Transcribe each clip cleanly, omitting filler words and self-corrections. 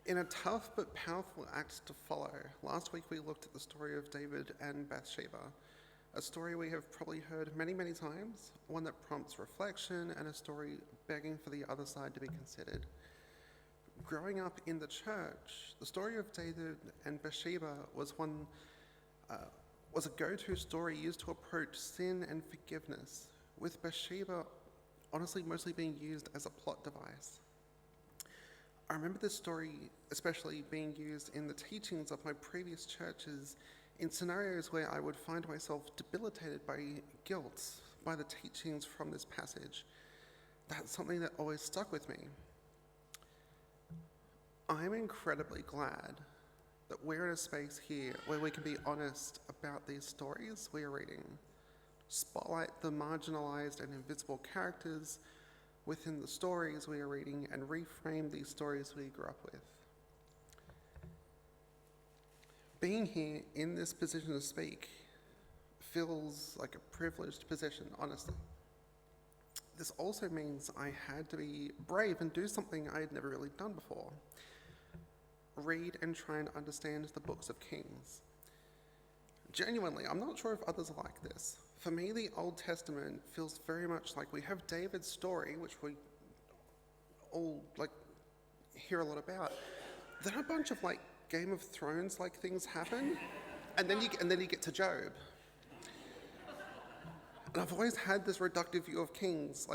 In a tough but powerful act to follow, last week we looked at the story of David and Bathsheba, a story we have probably heard many, many times, one that prompts reflection and a story begging for the other side to be considered. Growing up in the church, the story of David and Bathsheba was a go-to story used to approach sin and forgiveness, with Bathsheba honestly mostly being used as a plot device. I remember this story especially being used in the teachings of my previous churches in scenarios where I would find myself debilitated by guilt by the teachings from this passage. That's something that always stuck with me. I'm incredibly glad that we're in a space here where we can be honest about these stories we are reading, spotlight the marginalized and invisible characters within the stories we are reading, and reframe these stories we grew up with. Being here in this position to speak feels like a privileged position, honestly. This also means I had to be brave and do something I had never really done before. Read and try and understand the books of Kings. Genuinely, I'm not sure if others are like this. For me, the Old Testament feels very much like we have David's story, which we all hear a lot about. Then a bunch of Game of Thrones things happen, and then you get to Job. And I've always had this reductive view of kings,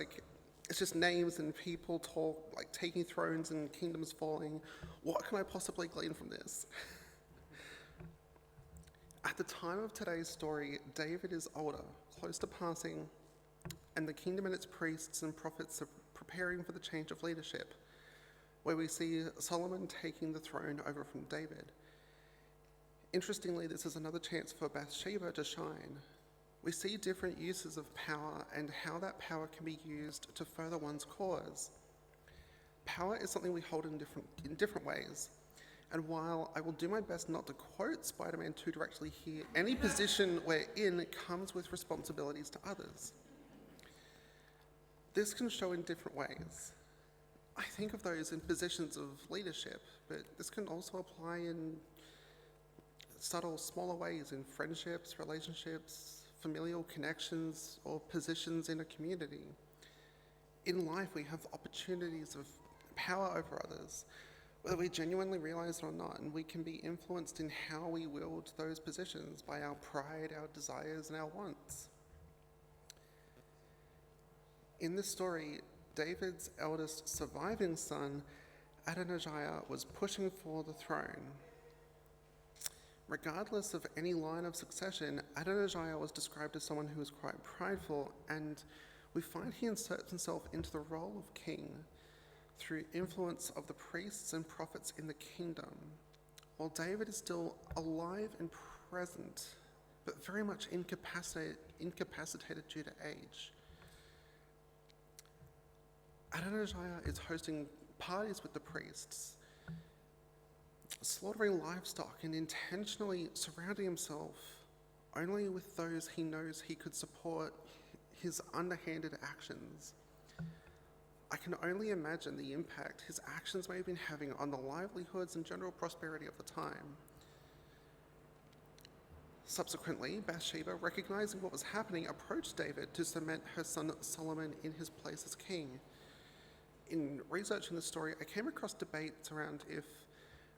it's just names and people talk, taking thrones and kingdoms falling. What can I possibly glean from this? At the time of today's story, David is older, close to passing, and the kingdom and its priests and prophets are preparing for the change of leadership, where we see Solomon taking the throne over from David. Interestingly, this is another chance for Bathsheba to shine. We see different uses of power and how that power can be used to further one's cause. Power is something we hold in different ways. And while I will do my best not to quote Spider-Man too directly here, any position we're in comes with responsibilities to others. This can show in different ways. I think of those in positions of leadership, but this can also apply in subtle, smaller ways in friendships, relationships, familial connections, or positions in a community. In life, we have opportunities of power over others, whether we genuinely realize it or not, and we can be influenced in how we wield those positions by our pride, our desires, and our wants. In this story, David's eldest surviving son, Adonijah, was pushing for the throne. Regardless of any line of succession, Adonijah was described as someone who was quite prideful, and we find he inserts himself into the role of king through influence of the priests and prophets in the kingdom, while David is still alive and present, but very much incapacitated due to age. Adonijah is hosting parties with the priests, slaughtering livestock and intentionally surrounding himself only with those he knows he could support his underhanded actions. I can only imagine the impact his actions may have been having on the livelihoods and general prosperity of the time. Subsequently, Bathsheba, recognizing what was happening, approached David to cement her son Solomon in his place as king. In researching the story, I came across debates around if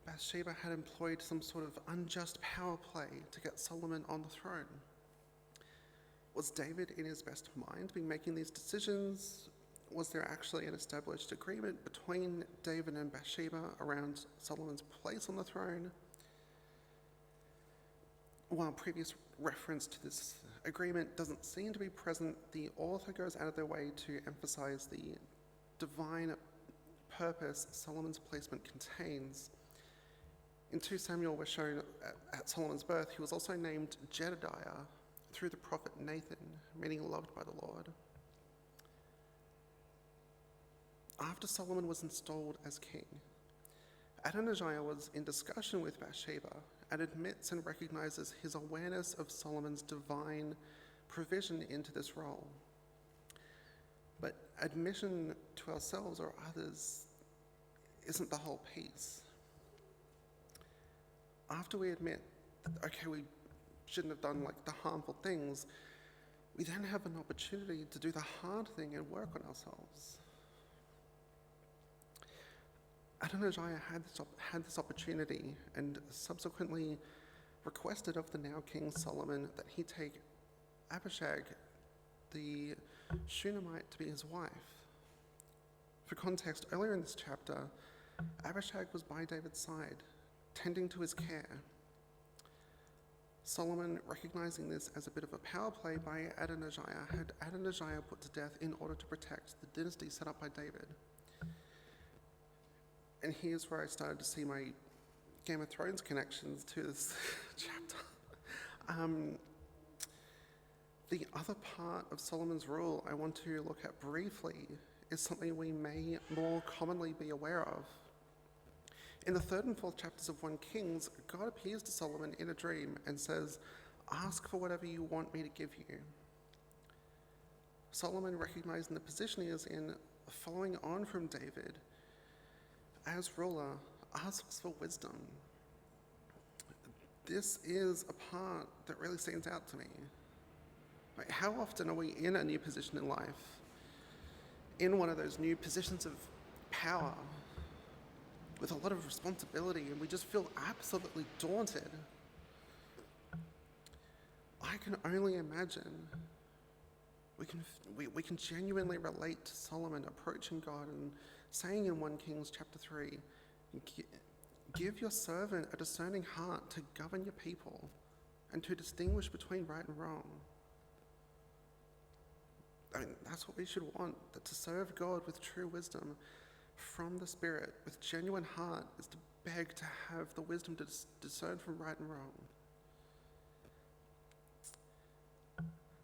Bathsheba had employed some sort of unjust power play to get Solomon on the throne. Was David in his best mind being making these decisions? Was there actually an established agreement between David and Bathsheba around Solomon's place on the throne? While previous reference to this agreement doesn't seem to be present, the author goes out of their way to emphasize the divine purpose Solomon's placement contains. In 2 Samuel, we're shown at Solomon's birth, he was also named Jedediah through the prophet Nathan, meaning loved by the Lord. After Solomon was installed as king, Adonijah was in discussion with Bathsheba and admits and recognizes his awareness of Solomon's divine provision into this role. But admission to ourselves or others isn't the whole piece. after we admit that, okay, we shouldn't have done like the harmful things, we then have an opportunity to do the hard thing and work on ourselves. Adonijah had this opportunity and subsequently requested of the now King Solomon that he take Abishag, the Shunammite, to be his wife. For context, earlier in this chapter, Abishag was by David's side, tending to his care. Solomon, recognizing this as a bit of a power play by Adonijah, had Adonijah put to death in order to protect the dynasty set up by David. And here's where I started to see my Game of Thrones connections to this chapter. The other part of Solomon's rule I want to look at briefly is something we may more commonly be aware of. In the 3rd and 4th chapters of 1 Kings, God appears to Solomon in a dream and says, "Ask for whatever you want me to give you." Solomon, recognizing the position he is in, following on from David, as ruler, asks for wisdom. This is a part that really stands out to me. Like, how often are we in a new position in life, in one of those new positions of power, with a lot of responsibility, and we just feel absolutely daunted? I can only imagine we can genuinely relate to Solomon approaching God and saying in 1 Kings chapter 3, "Give your servant a discerning heart to govern your people and to distinguish between right and wrong." I mean, that's what we should want, that to serve God with true wisdom from the Spirit, with genuine heart, is to beg to have the wisdom to discern from right and wrong.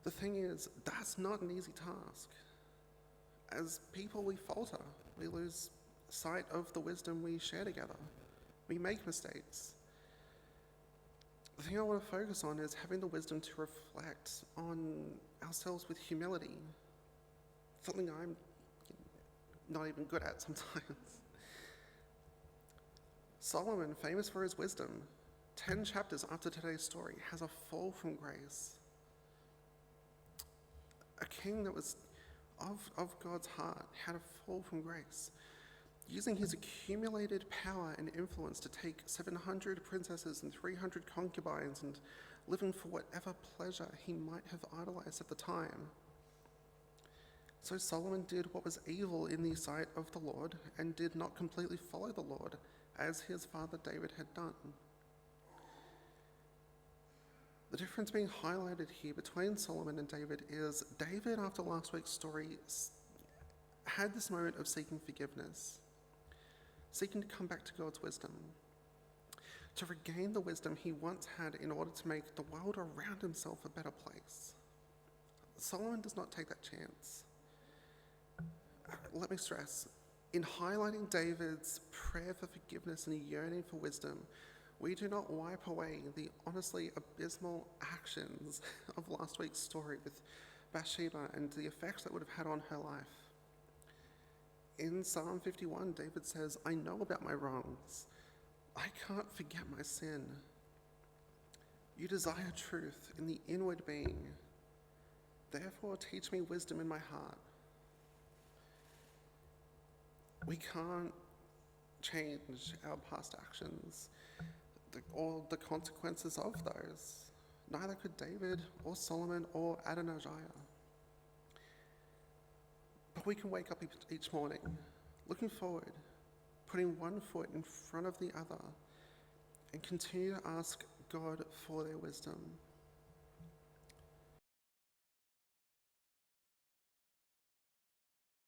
The thing is, that's not an easy task. As people, we falter. We lose sight of the wisdom we share together. We make mistakes. The thing I want to focus on is having the wisdom to reflect on ourselves with humility, something I'm not even good at sometimes. Solomon, famous for his wisdom, 10 chapters after today's story, has a fall from grace. A king that was of God's heart had a fall from grace, using his accumulated power and influence to take 700 princesses and 300 concubines and living for whatever pleasure he might have idolized at the time. So Solomon did what was evil in the sight of the Lord and did not completely follow the Lord as his father David had done. The difference being highlighted here between Solomon and David is David, after last week's story, had this moment of seeking forgiveness, seeking to come back to God's wisdom, to regain the wisdom he once had in order to make the world around himself a better place. Solomon does not take that chance. Let me stress, in highlighting David's prayer for forgiveness and a yearning for wisdom, we do not wipe away the honestly abysmal actions of last week's story with Bathsheba and the effects that would have had on her life. In Psalm 51, David says, "I know about my wrongs. I can't forget my sin. You desire truth in the inward being. Therefore, teach me wisdom in my heart." We can't change our past actions or the consequences of those. Neither could David or Solomon or Adonijah. But we can wake up each morning, looking forward, putting one foot in front of the other, and continue to ask God for their wisdom.